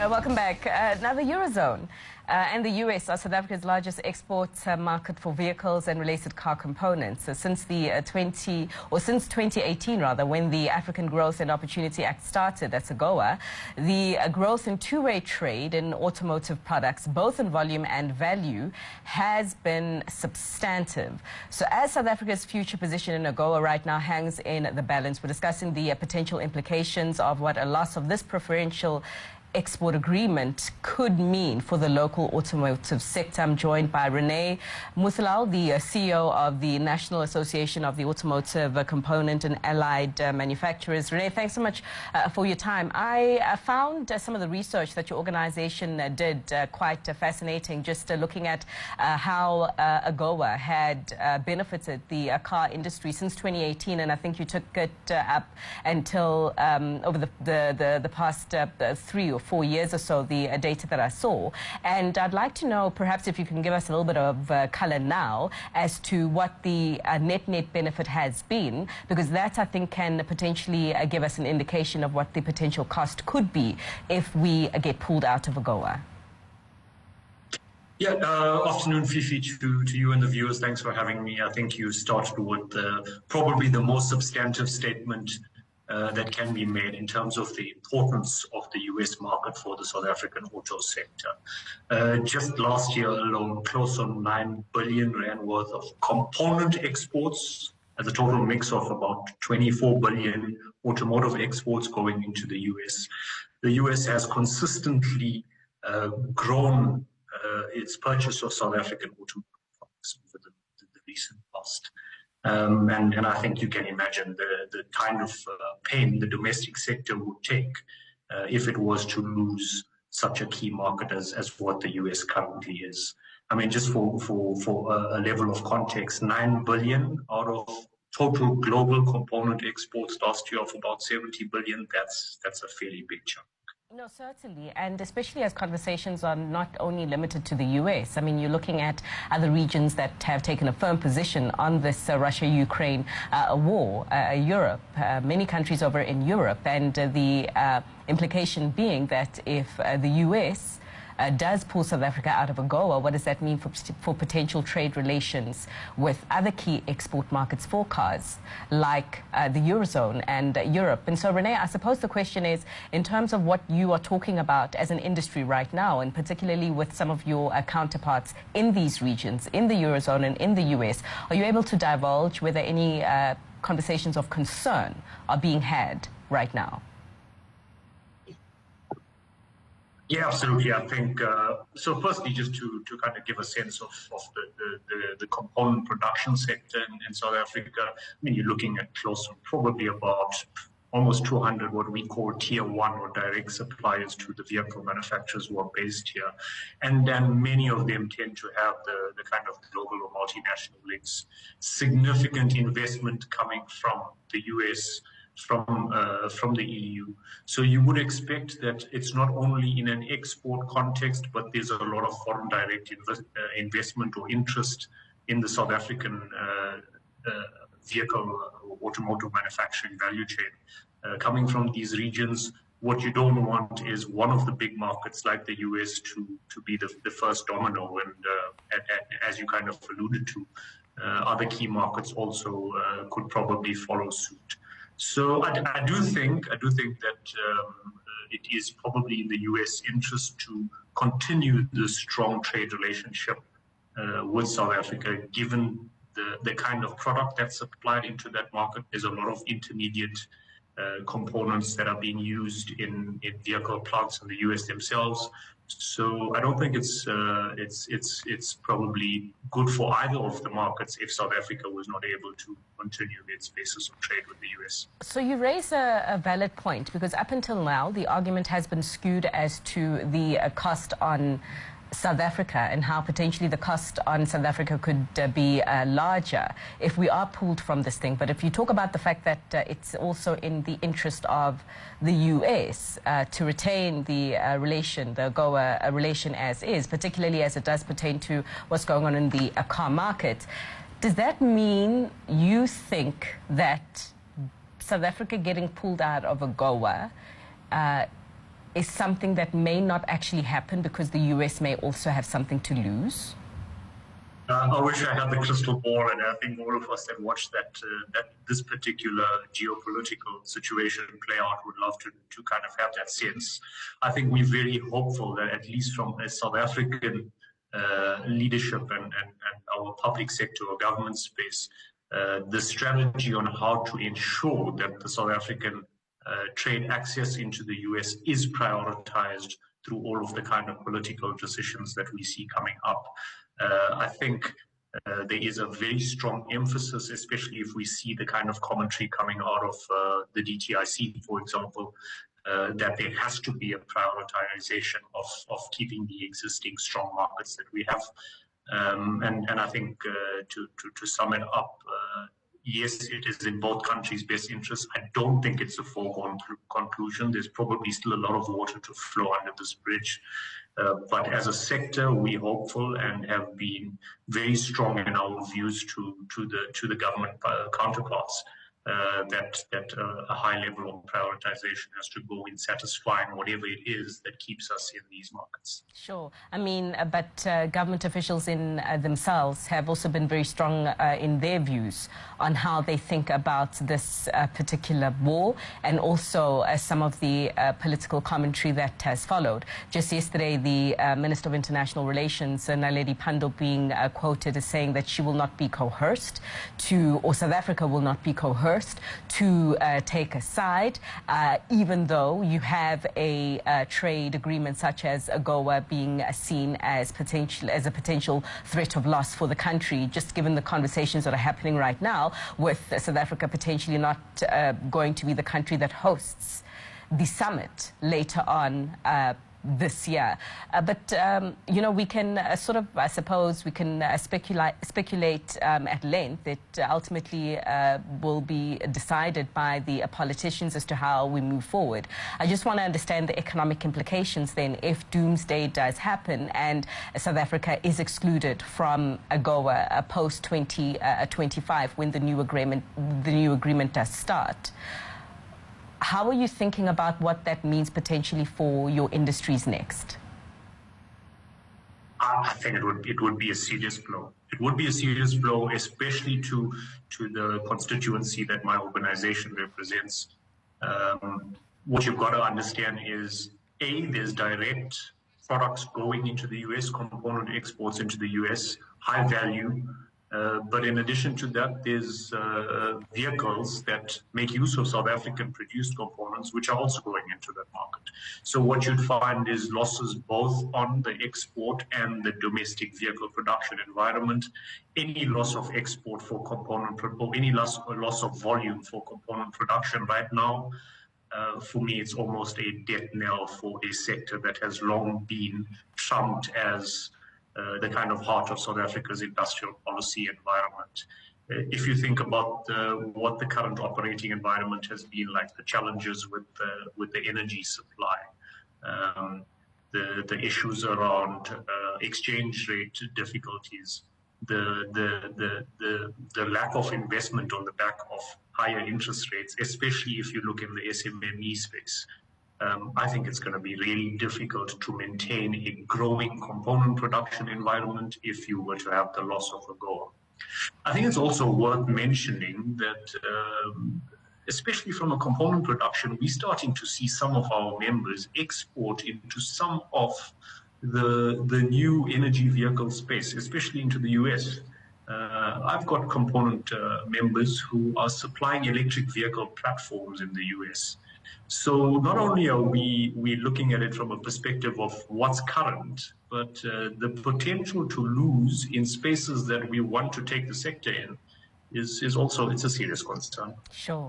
Welcome back. Now, the Eurozone and the US are South Africa's largest export market for vehicles and related car components. Since 2018, rather, when the African Growth and Opportunity Act started, that's AGOA, the growth in two-way trade in automotive products, both in volume and value, has been substantive. So as South Africa's future position in AGOA right now hangs in the balance, we're discussing the potential implications of what a loss of this preferential export agreement could mean for the local automotive sector. I'm joined by Renai Moothilal, the CEO of the National Association of the Automotive Component and Allied Manufacturers. Renai, thanks so much for your time. I found some of the research that your organization did quite fascinating, just looking at how AGOA had benefited the car industry since 2018, and I think you took it up until over the past 3 or 4 years or so, the data that I saw. And I'd like to know, perhaps, if you can give us a little bit of color now as to what the net benefit has been, because that, I think, can potentially give us an indication of what the potential cost could be if we get pulled out of AGOA. Yeah, afternoon, Fifi, to you and the viewers. Thanks for having me. I think you started with probably the most substantive statement that can be made in terms of the importance of the US market for the South African auto sector. Just last year alone, close on 9 billion rand worth of component exports, as a total mix of about 24 billion automotive exports going into the US. The US has consistently grown its purchase of South African automotive products over the recent past. And I think you can imagine the kind of pain the domestic sector would take if it was to lose such a key market as what the US currently is. I mean, just for a level of context, 9 billion out of total global component exports last year of about 70 billion, that's a fairly big chunk. No, certainly, and especially as conversations are not only limited to the US. I mean, you're looking at other regions that have taken a firm position on this Russia-Ukraine war, Europe, many countries over in Europe, and the implication being that if the US does pull South Africa out of AGOA, what does that mean for potential trade relations with other key export markets for cars, like the Eurozone and Europe? And so, Renai, I suppose the question is, in terms of what you are talking about as an industry right now, and particularly with some of your counterparts in these regions, in the Eurozone and in the US, are you able to divulge whether any conversations of concern are being had right now? Yeah, absolutely. I think, so firstly, just to kind of give a sense of the component production sector in South Africa, I mean, you're looking at close to probably about almost 200 what we call tier one or direct suppliers to the vehicle manufacturers who are based here. And then many of them tend to have the kind of global or multinational links. Significant investment coming from the US, from the EU. So you would expect that it's not only in an export context, but there's a lot of foreign direct investment or interest in the South African vehicle or automotive manufacturing value chain coming from these regions. What you don't want is one of the big markets like the US to be the first domino, and as you kind of alluded to, other key markets also could probably follow suit. So I do think that it is probably in the US interest to continue the strong trade relationship with South Africa, given the kind of product that's supplied into that market. There's a lot of intermediate components that are being used in vehicle plants in the US themselves. So I don't think it's probably good for either of the markets if South Africa was not able to continue its basis of trade with the US. So you raise a valid point, because up until now the argument has been skewed as to the cost on South Africa and how potentially the cost on South Africa could be larger if we are pulled from this thing. But if you talk about the fact that it's also in the interest of the US to retain the relation, the AGOA relation as is, particularly as it does pertain to what's going on in the car market, does that mean you think that South Africa getting pulled out of AGOA is something that may not actually happen because the US may also have something to lose? I wish I had the crystal ball, and I think all of us that watch that this particular geopolitical situation play out would love to kind of have that sense. I think we're very hopeful that at least from a South African leadership and our public sector or government space, the strategy on how to ensure that the South African trade access into the US is prioritized through all of the kind of political decisions that we see coming up. I think there is a very strong emphasis, especially if we see the kind of commentary coming out of the DTIC, for example, that there has to be a prioritization of keeping the existing strong markets that we have. And I think to sum it up, yes, it is in both countries' best interest. I don't think it's a foregone conclusion. There's probably still a lot of water to flow under this bridge. But as a sector, we're hopeful and have been very strong in our views to the government counterparts that a high level of prioritization has to go in satisfying whatever it is that keeps us in these markets. Sure. I mean, but government officials in themselves have also been very strong in their views on how they think about this particular war, and also some of the political commentary that has followed. Just yesterday, the Minister of International Relations, Naledi Pandor, being quoted as saying that she will not be coerced to, or South Africa will not be coerced to take a side, even though you have a trade agreement such as AGOA being seen as a potential threat of loss for the country, just given the conversations that are happening right now with South Africa potentially not going to be the country that hosts the summit later on this year. But, you know, we can sort of, I suppose, we can speculate at length. It ultimately will be decided by the politicians as to how we move forward. I just want to understand the economic implications then if doomsday does happen and South Africa is excluded from AGOA post 2025 when the new agreement does start. How are you thinking about what that means potentially for your industries next? I think it would be a serious blow. It would be a serious blow, especially to the constituency that my organization represents. What you've got to understand is, A, there's direct products going into the US, component exports into the US, high value. But in addition to that, there's vehicles that make use of South African produced components, which are also going into that market. So what you'd find is losses both on the export and the domestic vehicle production environment. Any loss of export for component, or any loss of volume for component production right now, for me, it's almost a death knell for a sector that has long been trumped as the kind of heart of South Africa's industrial policy environment. If you think about what the current operating environment has been like, the challenges with the energy supply, the issues around exchange rate difficulties, the lack of investment on the back of higher interest rates, especially if you look in the SMME space. I think it's going to be really difficult to maintain a growing component production environment if you were to have the loss of AGOA. I think it's also worth mentioning that, especially from a component production, we're starting to see some of our members export into some of the new energy vehicle space, especially into the US. I've got component members who are supplying electric vehicle platforms in the US. So not only are we looking at it from a perspective of what's current, but the potential to lose in spaces that we want to take the sector in is also, it's a serious concern. Sure.